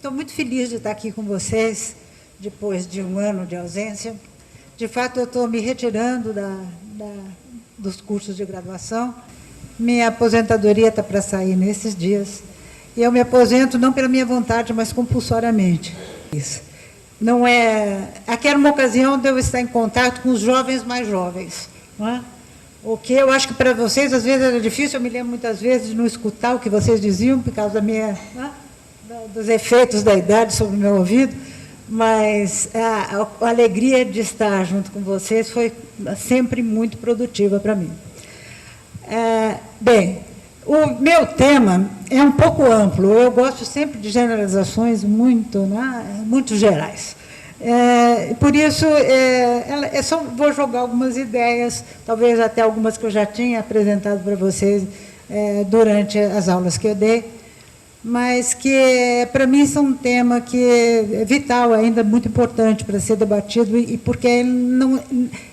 Estou muito feliz de estar aqui com vocês, depois de um ano de ausência. De fato, eu estou me retirando dos cursos de graduação. Minha aposentadoria está para sair nesses dias. E eu me aposento não pela minha vontade, mas compulsoriamente. Isso. Não é... Aqui era uma ocasião de eu estar em contato com os jovens mais jovens. Não é? O que eu acho que para vocês, às vezes, era difícil. Eu me lembro muitas vezes de não escutar o que vocês diziam, por causa da minha, dos efeitos da idade sobre o meu ouvido. Mas a alegria de estar junto com vocês foi sempre muito produtiva para mim. Bem, o meu tema é um pouco amplo. Eu gosto sempre de generalizações muito gerais. Por isso, vou jogar algumas ideias, talvez até algumas que eu já tinha apresentado para vocês durante as aulas que eu dei, mas que, para mim, são um tema que é vital ainda, muito importante para ser debatido, e porque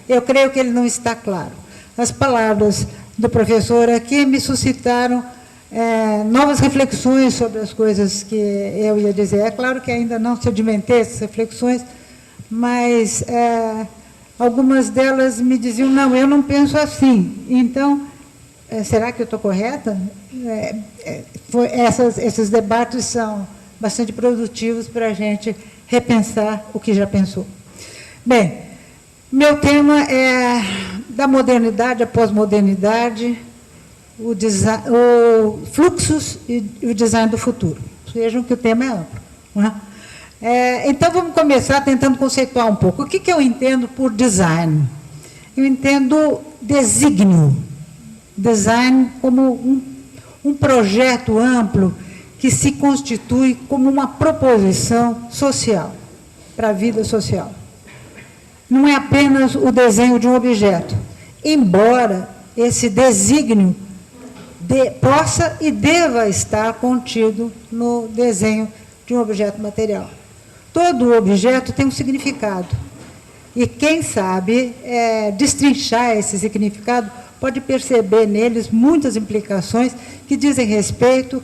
eu creio que ele não está claro. As palavras do professor aqui me suscitaram novas reflexões sobre as coisas que eu ia dizer. É claro que ainda não sedimentei essas reflexões, mas algumas delas me diziam, não, eu não penso assim. Então, será que eu estou correta? Esses debates são bastante produtivos para a gente repensar o que já pensou. Bem, meu tema é da modernidade à pós-modernidade, fluxos e o design do futuro. Vejam que o tema é amplo. Não é? Então, vamos começar tentando conceituar um pouco. O que eu entendo por design? Eu entendo desígnio. Design como um projeto amplo que se constitui como uma proposição social, para a vida social. Não é apenas o desenho de um objeto, embora esse desígnio possa e deva estar contido no desenho de um objeto material. Todo objeto tem um significado, e quem sabe destrinchar esse significado pode perceber neles muitas implicações que dizem respeito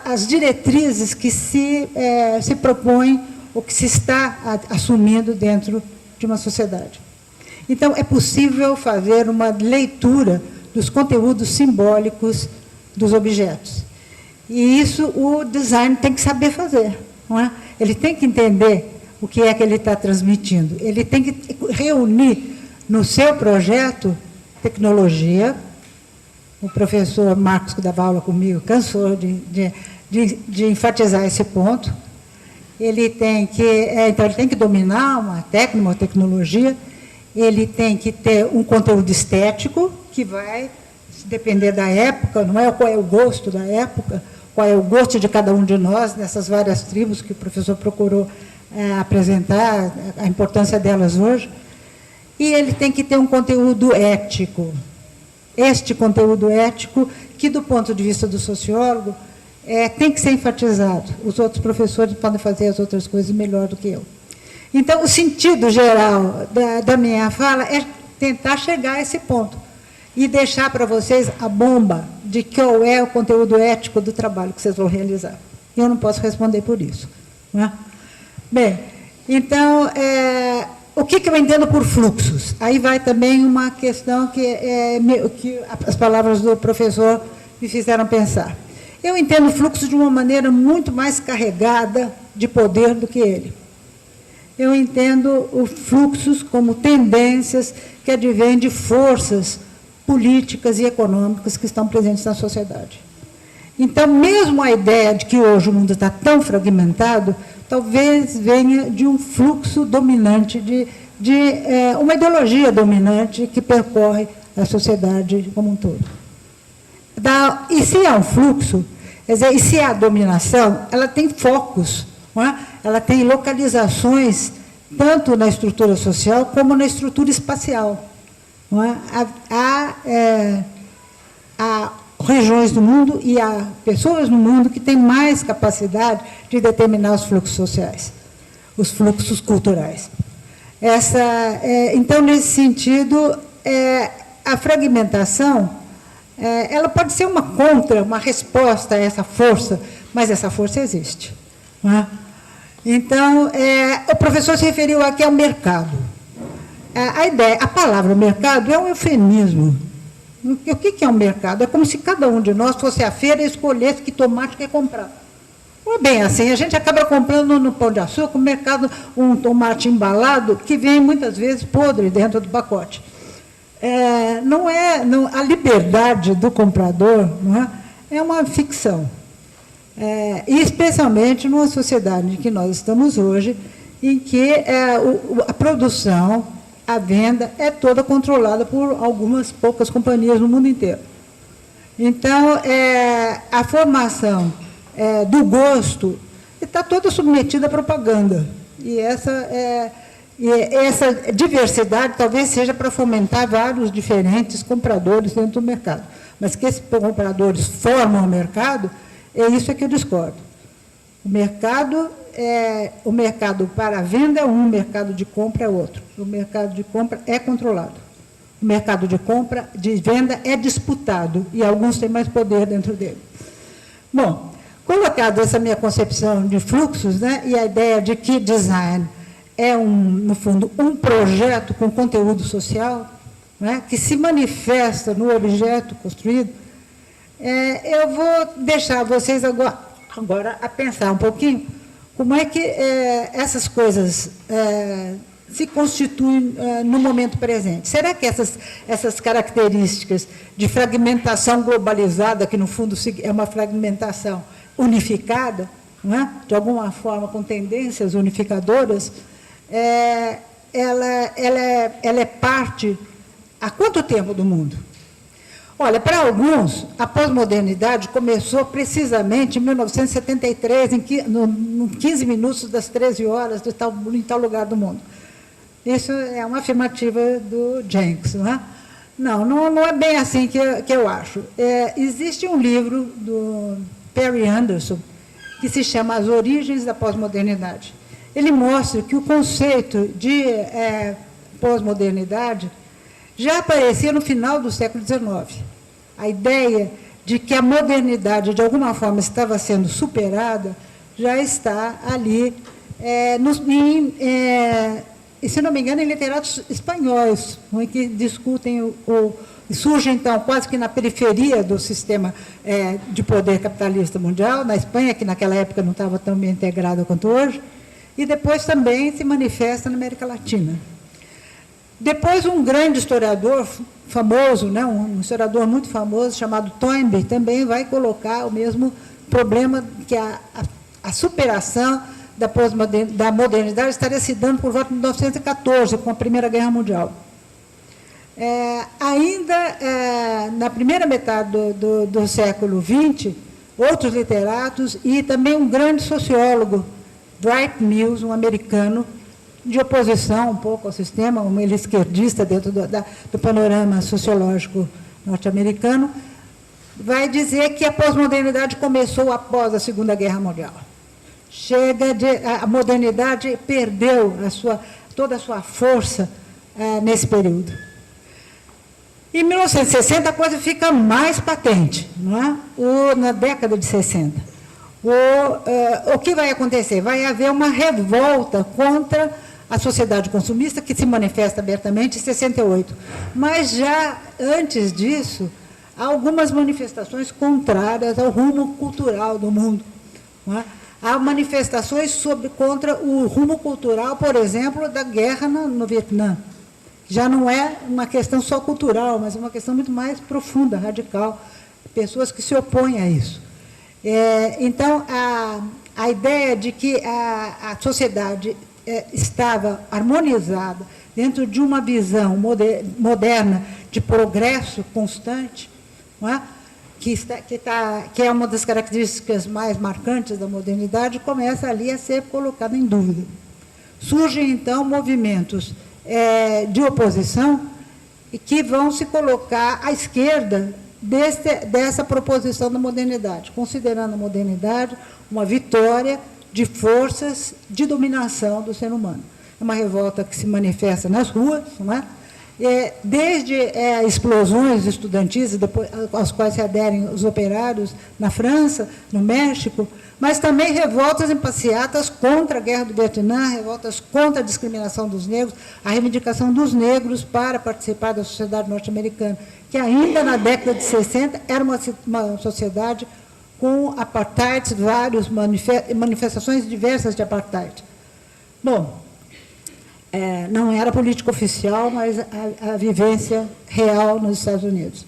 às diretrizes que se propõem ou que se está assumindo dentro de uma sociedade. Então, é possível fazer uma leitura dos conteúdos simbólicos dos objetos. E isso o design tem que saber fazer, não é? Ele tem que entender o que é que ele está transmitindo. Ele tem que reunir no seu projeto tecnologia. O professor Marcos, que dava aula comigo, cansou de enfatizar esse ponto. Ele tem que dominar uma técnica, uma tecnologia. Ele tem que ter um conteúdo estético, que vai depender da época, não é? Qual é o gosto da época, qual é o gosto de cada um de nós, nessas várias tribos que o professor procurou apresentar, a importância delas hoje. E ele tem que ter um conteúdo ético. Este conteúdo ético, que, do ponto de vista do sociólogo, tem que ser enfatizado. Os outros professores podem fazer as outras coisas melhor do que eu. Então, o sentido geral da minha fala é tentar chegar a esse ponto e deixar para vocês a bomba de qual é o conteúdo ético do trabalho que vocês vão realizar. Eu não posso responder por isso. Não é? Bem, então, o que eu entendo por fluxos? Aí vai também uma questão que as palavras do professor me fizeram pensar. Eu entendo o fluxo de uma maneira muito mais carregada de poder do que ele. Eu entendo os fluxos como tendências que advêm de forças políticas e econômicas que estão presentes na sociedade. Então, mesmo a ideia de que hoje o mundo está tão fragmentado, talvez venha de um fluxo dominante, de uma ideologia dominante que percorre a sociedade como um todo. E se há um fluxo, quer dizer, e se há dominação, ela tem focos, não é? Ela tem localizações, tanto na estrutura social como na estrutura espacial. Não é? Há regiões do mundo e há pessoas no mundo que têm mais capacidade de determinar os fluxos sociais, os fluxos culturais. Então, nesse sentido, a fragmentação, ela pode ser uma resposta a essa força, mas essa força existe. não é? Então, o professor se referiu aqui ao mercado. A palavra mercado é um eufemismo. O que é um mercado? É como se cada um de nós fosse à feira e escolhesse que tomate quer comprar. Não é bem assim, a gente acaba comprando no Pão de Açúcar, no mercado, um tomate embalado que vem muitas vezes podre dentro do pacote. A liberdade do comprador, não é uma ficção. E especialmente numa sociedade em que nós estamos hoje, em que a produção, a venda é toda controlada por algumas poucas companhias no mundo inteiro. Então, a formação do gosto está toda submetida à propaganda. E essa diversidade talvez seja para fomentar vários diferentes compradores dentro do mercado. Mas que esses compradores formam o mercado, é isso que eu discordo. O mercado para a venda é um, o mercado de compra é outro. O mercado de compra é controlado. O mercado de venda é disputado, e alguns têm mais poder dentro dele. Bom, colocada essa minha concepção de fluxos, né, e a ideia de que design é, no fundo, um projeto com conteúdo social, né, que se manifesta no objeto construído, eu vou deixar vocês agora a pensar um pouquinho como é que essas coisas se constituem no momento presente. Será que essas características de fragmentação globalizada, que no fundo é uma fragmentação unificada, não é? De alguma forma com tendências unificadoras, ela é parte há quanto tempo do mundo? Olha, para alguns, a pós-modernidade começou precisamente em 1973, em 15 minutos das 13 horas, em tal lugar do mundo. Isso é uma afirmativa do Jenks, não é? Não é bem assim que eu acho. Existe um livro do Perry Anderson que se chama As Origens da Pós-Modernidade. Ele mostra que o conceito de pós-modernidade já aparecia no final do século XIX. A ideia de que a modernidade, de alguma forma, estava sendo superada, já está ali, e, se não me engano, em literatos espanhóis, que discutem surge, então, quase que na periferia do sistema de poder capitalista mundial, na Espanha, que naquela época não estava tão bem integrada quanto hoje, e depois também se manifesta na América Latina. Depois, um grande historiador famoso, né, um historiador muito famoso, chamado Toynbee, também vai colocar o mesmo problema, que a superação da modernidade estaria se dando por volta de 1914, com a Primeira Guerra Mundial. Na primeira metade do século XX, outros literatos e também um grande sociólogo, Dwight Mills, um americano, de oposição um pouco ao sistema, ele esquerdista dentro do panorama sociológico norte-americano, vai dizer que a pós-modernidade começou após a Segunda Guerra Mundial. A modernidade perdeu toda a sua força nesse período. Em 1960, a coisa fica mais patente, não é? Na década de 60. O que vai acontecer? Vai haver uma revolta contra a sociedade consumista, que se manifesta abertamente em 68. Mas, já antes disso, há algumas manifestações contrárias ao rumo cultural do mundo. Não é? Há manifestações contra o rumo cultural, por exemplo, da guerra no Vietnã. Já não é uma questão só cultural, mas uma questão muito mais profunda, radical. Pessoas que se opõem a isso. Então, a ideia de que a sociedade estava harmonizada dentro de uma visão moderna de progresso constante, não é? Que é uma das características mais marcantes da modernidade, começa ali a ser colocada em dúvida. Surgem, então, movimentos de oposição que vão se colocar à esquerda dessa proposição da modernidade, considerando a modernidade uma vitória de forças de dominação do ser humano. É uma revolta que se manifesta nas ruas, não é? Desde explosões estudantis, depois, às quais se aderem os operários na França, no México, mas também revoltas em passeatas contra a guerra do Vietnã, revoltas contra a discriminação dos negros, a reivindicação dos negros para participar da sociedade norte-americana, que ainda na década de 60 era uma sociedade com apartheid, várias manifestações diversas de apartheid. Bom, não era política oficial, mas a vivência real nos Estados Unidos.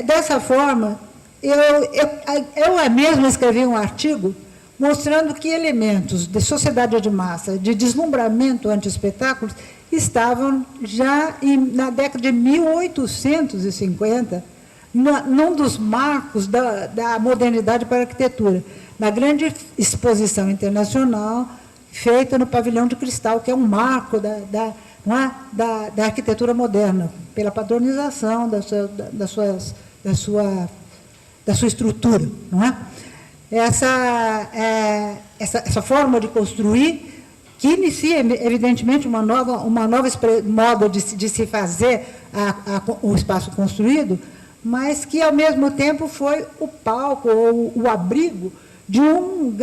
Dessa forma, eu mesma escrevi um artigo mostrando que elementos de sociedade de massa, de deslumbramento anti-espetáculos, estavam já na década de 1850, num dos marcos da modernidade para a arquitetura, na grande exposição internacional feita no Pavilhão de Cristal, que é um marco da arquitetura moderna, pela padronização da sua estrutura. Não é? Essa forma de construir, que inicia, evidentemente, uma nova moda de se fazer o espaço construído, mas que, ao mesmo tempo, foi o palco, ou o abrigo de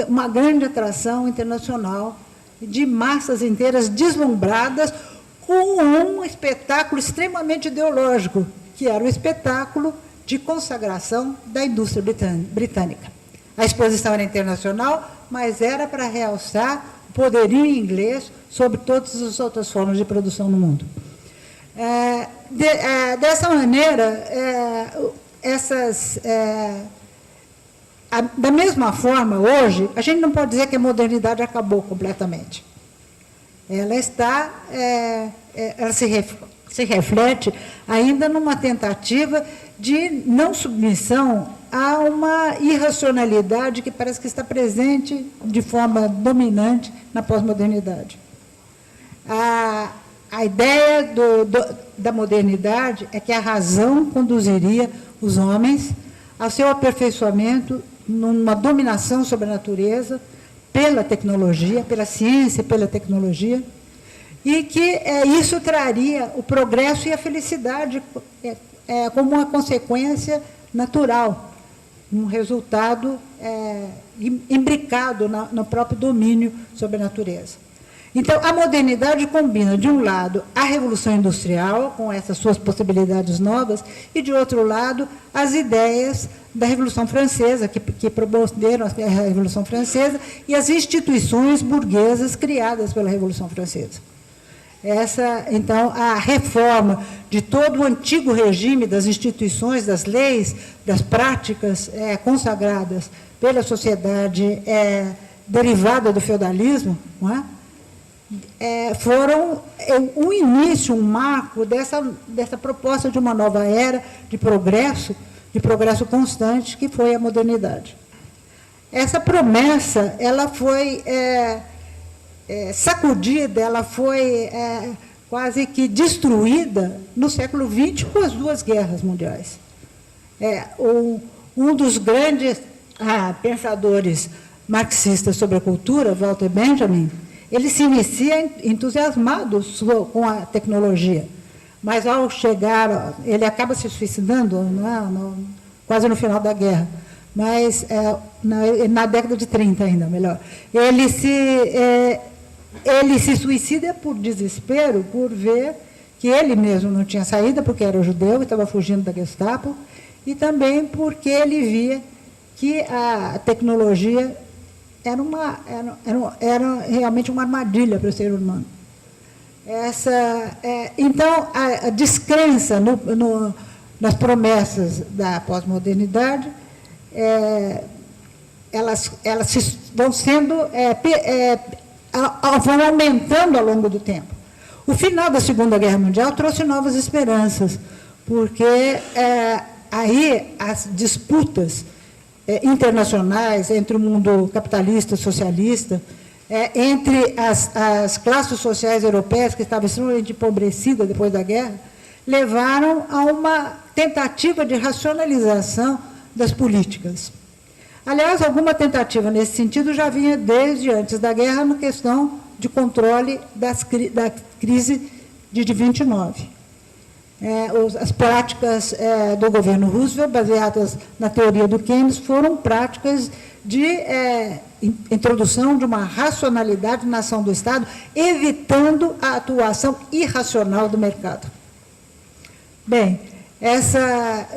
uma grande atração internacional, de massas inteiras deslumbradas com um espetáculo extremamente ideológico, que era o espetáculo de consagração da indústria britânica. A exposição era internacional, mas era para realçar o poderio inglês sobre todas as outras formas de produção no mundo. Dessa maneira, da mesma forma, hoje, a gente não pode dizer que a modernidade acabou completamente. Ela ela se reflete ainda numa tentativa de não submissão a uma irracionalidade que parece que está presente de forma dominante na pós-modernidade. A ideia da modernidade é que a razão conduziria os homens ao seu aperfeiçoamento numa dominação sobre a natureza, pela tecnologia, pela ciência e pela tecnologia, e que isso traria o progresso e a felicidade como uma consequência natural, um resultado imbricado no próprio domínio sobre a natureza. Então, a modernidade combina, de um lado, a Revolução Industrial, com essas suas possibilidades novas, e, de outro lado, as ideias da Revolução Francesa, que promoveram a Revolução Francesa, e as instituições burguesas criadas pela Revolução Francesa. Então, a reforma de todo o antigo regime das instituições, das leis, das práticas consagradas pela sociedade derivada do feudalismo, não é? Foram um início, um marco dessa proposta de uma nova era de progresso constante, que foi a modernidade. Essa promessa, ela foi sacudida, ela foi quase que destruída no século XX com as duas guerras mundiais. Um dos grandes pensadores marxistas sobre a cultura, Walter Benjamin, ele se inicia entusiasmado com a tecnologia, mas, ao chegar, ele acaba se suicidando quase no final da guerra, mas na década de 30 ainda, melhor. Ele se suicida por desespero, por ver que ele mesmo não tinha saída, porque era judeu e estava fugindo da Gestapo, e também porque ele via que a tecnologia era realmente uma armadilha para o ser humano. Então, a descrença nas promessas da pós-modernidade, elas vão aumentando ao longo do tempo. O final da Segunda Guerra Mundial trouxe novas esperanças, porque aí as disputas internacionais entre o mundo capitalista e socialista, entre as classes sociais europeias, que estavam extremamente empobrecidas depois da guerra, levaram a uma tentativa de racionalização das políticas. Aliás, alguma tentativa nesse sentido já vinha desde antes da guerra, na questão de controle da crise de 29. as práticas do governo Roosevelt, baseadas na teoria do Keynes, foram práticas de introdução de uma racionalidade na ação do Estado, evitando a atuação irracional do mercado. Bem,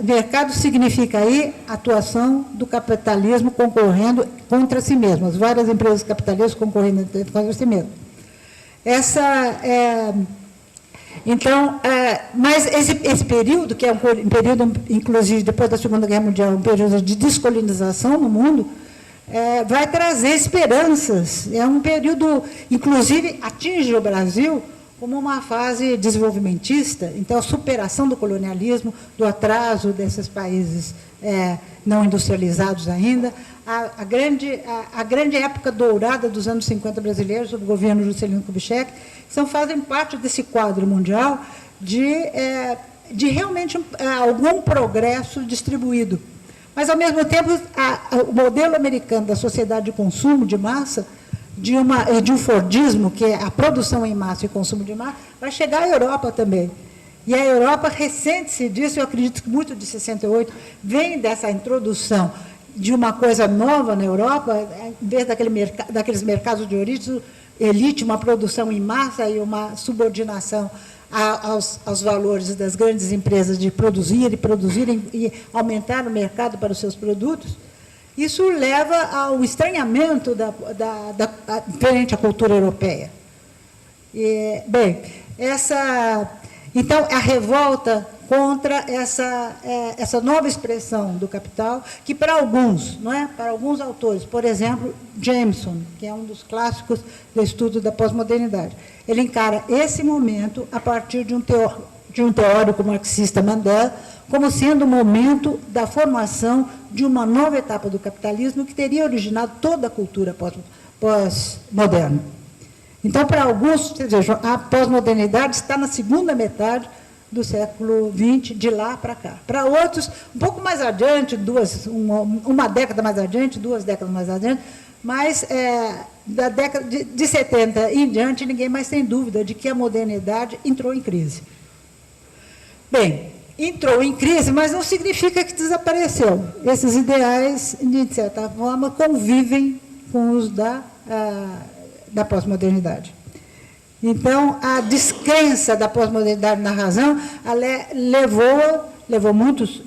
mercado significa aí a atuação do capitalismo concorrendo contra si mesmo, as várias empresas capitalistas concorrendo contra si mesmo. Então, mas esse período, que é um período, inclusive, depois da Segunda Guerra Mundial, um período de descolonização no mundo, vai trazer esperanças. É um período, inclusive, atinge o Brasil como uma fase desenvolvimentista, então a superação do colonialismo, do atraso desses países não industrializados ainda, a grande época dourada dos anos 50 brasileiros, sob o governo Juscelino Kubitschek, fazem parte desse quadro mundial de realmente algum progresso distribuído. Mas, ao mesmo tempo, o modelo americano da sociedade de consumo de massa, de um Fordismo, que é a produção em massa e consumo de massa, vai chegar à Europa também. E a Europa ressente-se disso, eu acredito que muito de 68 vem dessa introdução de uma coisa nova na Europa, em vez daqueles mercados de origem, elite, uma produção em massa e uma subordinação aos valores das grandes empresas de produzirem e aumentar o mercado para os seus produtos. Isso leva ao estranhamento frente à cultura europeia. Bem, então, a revolta contra essa nova expressão do capital, que para alguns, para alguns autores, por exemplo, Jameson, que é um dos clássicos do estudo da pós-modernidade, ele encara esse momento a partir de um teórico marxista, Mandel, como sendo o momento da formação de uma nova etapa do capitalismo que teria originado toda a cultura pós-moderna. Então, para alguns, a pós-modernidade está na segunda metade do século XX, de lá para cá. Para outros, um pouco mais adiante, uma década mais adiante, 2 décadas mais adiante, mas da década de 70 em diante, ninguém mais tem dúvida de que a modernidade entrou em crise. Bem, entrou em crise, mas não significa que desapareceu. Esses ideais, de certa forma, convivem com os da pós-modernidade. Então, a descrença da pós-modernidade na razão levou muitos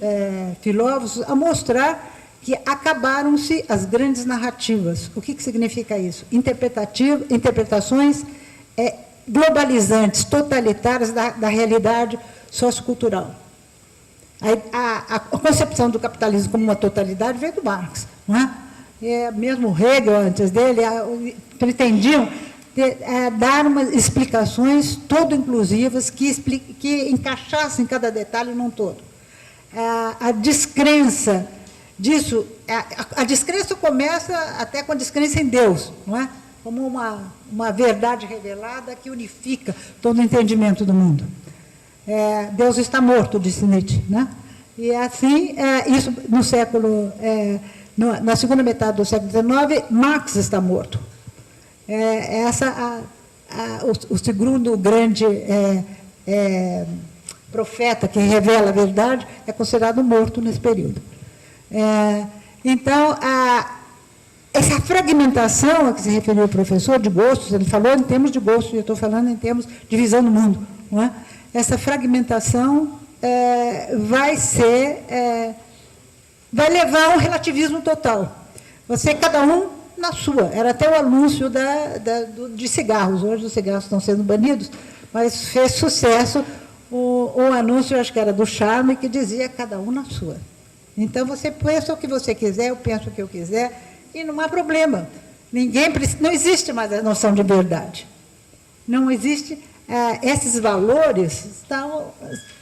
filósofos a mostrar que acabaram-se as grandes narrativas. O que significa isso? Interpretações globalizantes, totalitárias da realidade sociocultural. A concepção do capitalismo como uma totalidade veio do Marx, não é? Mesmo Hegel, antes dele, pretendiam dar umas explicações todo inclusivas que encaixassem cada detalhe num todo. A descrença disso, a descrença começa até com a descrença em Deus, não é? Como uma verdade revelada que unifica todo o entendimento do mundo. Deus está morto, disse Nietzsche, né? E assim, isso no século, na segunda metade do século XIX, Marx está morto. O segundo grande profeta que revela a verdade é considerado morto nesse período. Então, essa fragmentação a que se referiu o professor, de gostos, ele falou em termos de gostos, eu estou falando em termos de visão do mundo, não é? Essa fragmentação vai levar a um relativismo total. Cada um na sua. Era até o anúncio de cigarros. Hoje os cigarros estão sendo banidos, mas fez sucesso o anúncio, acho que era do Charme, que dizia cada um na sua. Então, você pensa o que você quiser, eu penso o que eu quiser, e não há problema. Não existe mais a noção de verdade. Não existe. Esses valores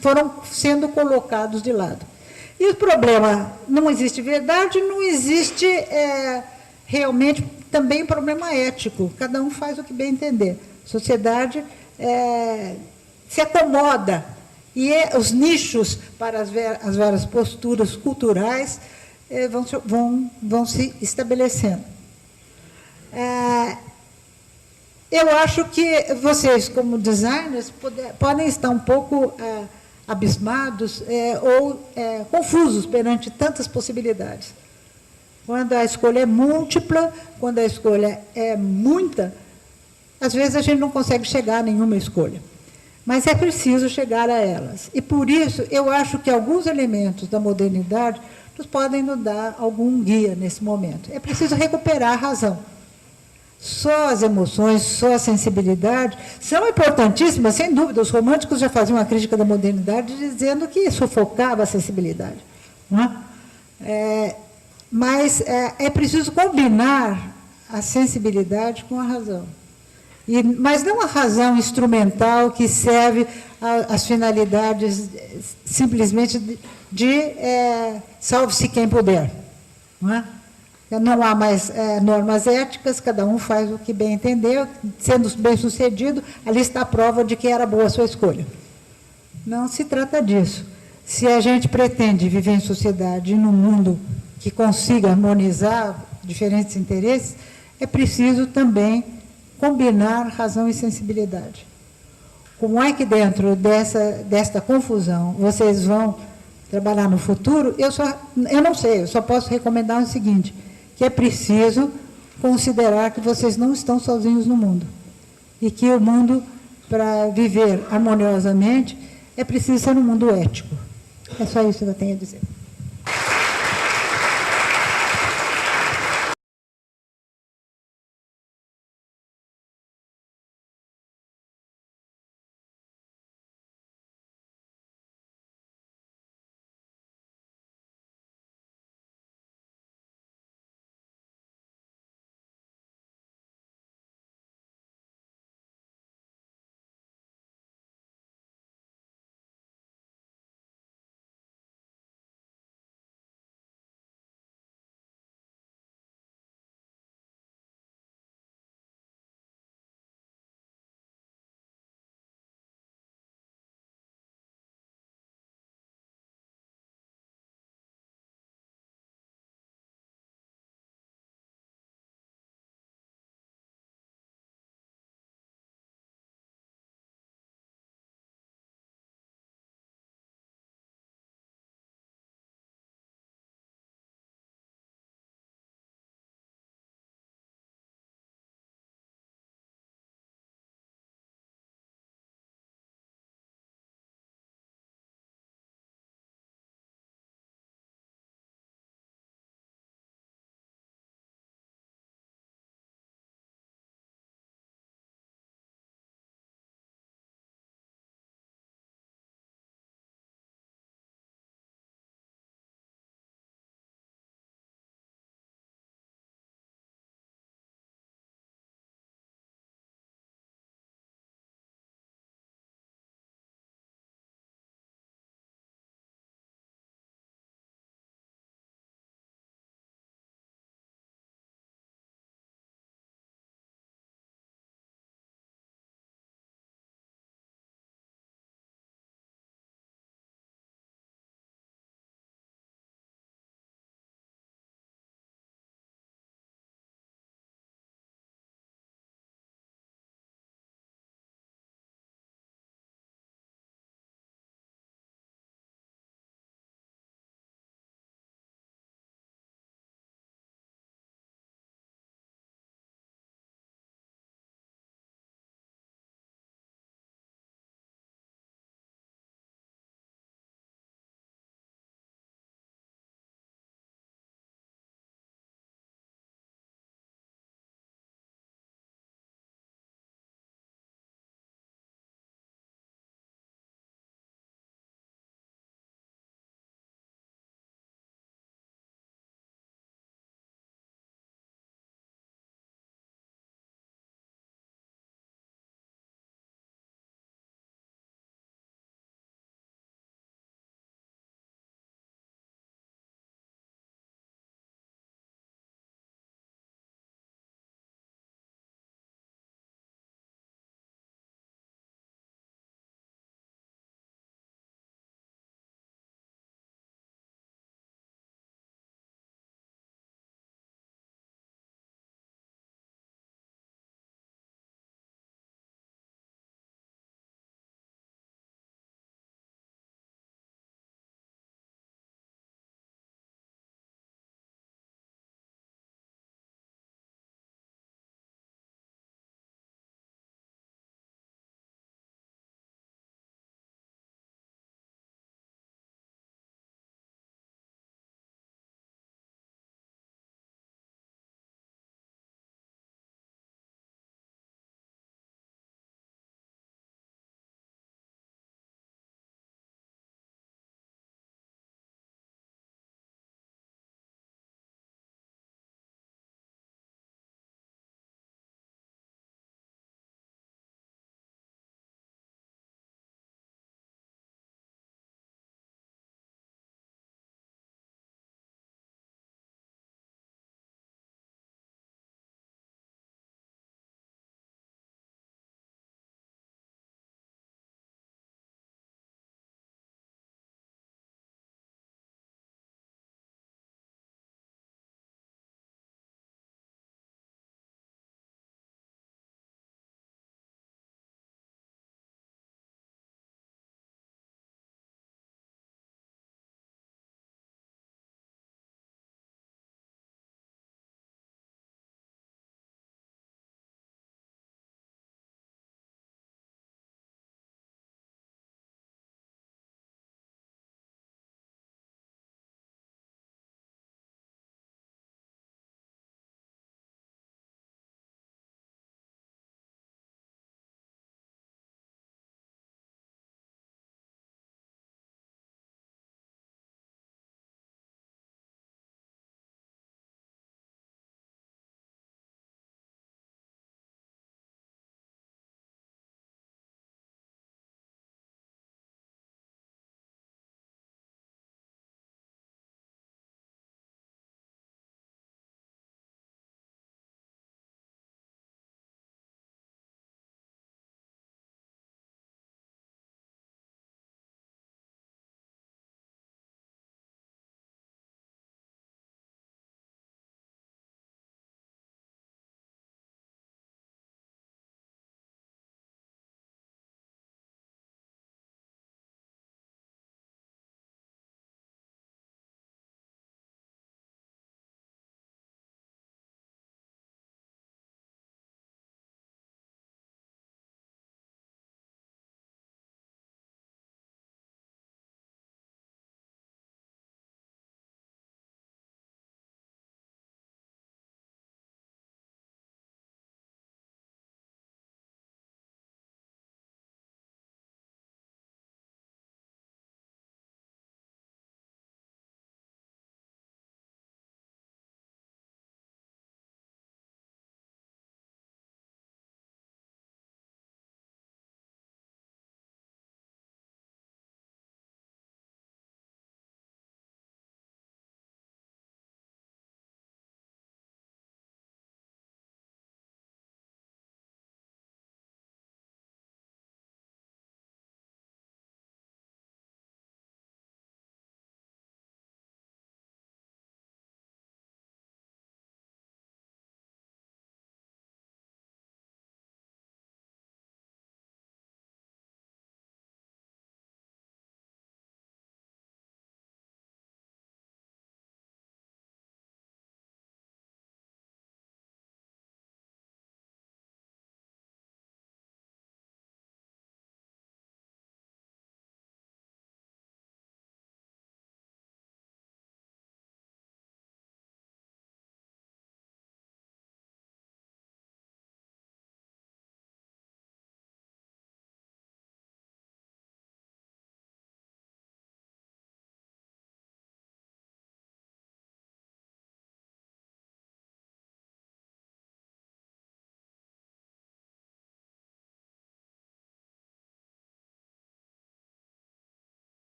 foram sendo colocados de lado. E o problema, não existe verdade, não existe realmente também um problema ético. Cada um faz o que bem entender. A sociedade se acomoda e os nichos para as várias posturas culturais vão se estabelecendo. Eu acho que vocês, como designers, podem estar um pouco abismados ou confusos perante tantas possibilidades. Quando a escolha é múltipla, quando a escolha é muita, às vezes a gente não consegue chegar a nenhuma escolha. Mas é preciso chegar a elas. E, por isso, eu acho que alguns elementos da modernidade nos podem nos dar algum guia nesse momento. É preciso recuperar a razão. Só as emoções, só a sensibilidade são importantíssimas, sem dúvida. Os românticos já faziam uma crítica da modernidade dizendo que sufocava a sensibilidade. Não é? Mas é preciso combinar a sensibilidade com a razão. Mas não a razão instrumental que serve às finalidades simplesmente de salve-se quem puder. Não é? Não há mais normas éticas, cada um faz o que bem entendeu, sendo bem-sucedido, ali está a prova de que era boa a sua escolha. Não se trata disso. Se a gente pretende viver em sociedade, num mundo que consiga harmonizar diferentes interesses, é preciso também combinar razão e sensibilidade. Como é que dentro desta confusão vocês vão trabalhar no futuro? Eu não sei, eu só posso recomendar o seguinte, que é preciso considerar que vocês não estão sozinhos no mundo. E que o mundo, para viver harmoniosamente, é preciso ser um mundo ético. É só isso que eu tenho a dizer.